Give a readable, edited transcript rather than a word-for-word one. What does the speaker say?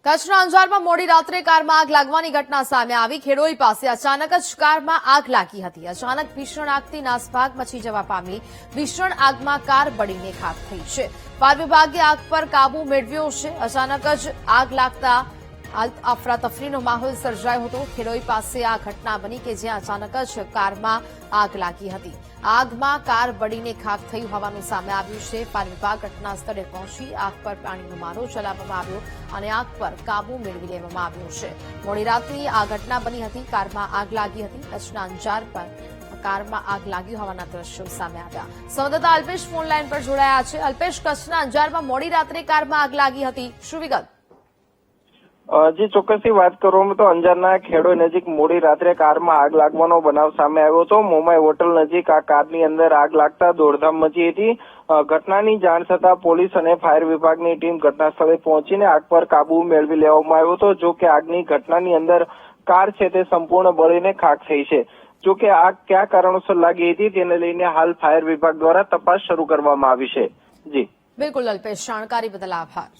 કચ્છના અંજારમાં મોડી રાત્રે કારમાં આગ લાગવાની ઘટના સામે આવી। ખેડોઈ પાસે અચાનક જ કારમાં આગ લાગી હતી। અચાનક ભીષણ આગથી નાસભાગ મચી જવા પામી। ભીષણ આગમાં કાર બળીને ખાખ થઈ છે। ફાયર વિભાગે આગ પર કાબુ મેળવ્યો છે। અચાનક જ આગ લાગતા અફરાતફરીનો માહોલ સર્જાયો હતો। ખેડોઈ પાસે આ ઘટના બની કે જ્યાં અચાનક જ કારમાં આગ લાગી હતી। આગમાં કાર બળીને ખાખ થયું હોવાનું સામે આવ્યું છે। ફાયર વિભાગ ઘટના સ્થળે પહોંચી આગ પર પાણીનો મારો ચલાવવામાં આવ્યો અને આગ પર કાબુ મેળવી લેવામાં આવ્યો છે। મોડી રાત્રે આ ઘટના બની હતી। કારમાં આગ લાગી હતી। કચ્છના અંજાર પર કારમાં આગ લાગી હોવાના દ્રશ્યો સામે આવ્યા। સંવાદદાતા અલ્પેશ ફોન લાઈન પર જોડાયા છે। અલ્પેશ, કચ્છના અંજારમાં મોડી રાત્રે કારમાં આગ લાગી હતી, શું વિગત? જી ચોક્કસથી વાત કરવામાં તો અંજારના ખેડોઈ નજીક મોડી રાત્રે કારમાં આગ લાગવાનો બનાવ સામે આવ્યો હતો। મોમાઈ હોટલ નજીક આ કારની અંદર આગ લાગતા દોડધામ મચી હતી। ઘટનાની જાણ થતાં પોલીસ અને ફાયર વિભાગની ટીમ ઘટના સ્થળે પહોંચીને આગ પર કાબુ મેળવી લેવામાં આવ્યો હતો। જો કે આગની ઘટનાની અંદર કાર છે તે સંપૂર્ણ બળીને ખાખ થઈ છે। જો કે આગ કયા કારણોસર લાગી હતી તેને લઈને હાલ ફાયર વિભાગ દ્વારા તપાસ શરૂ કરવામાં આવી છે। જી બિલકુલ અલ્પેશ, જાણકારી બદલ આભાર।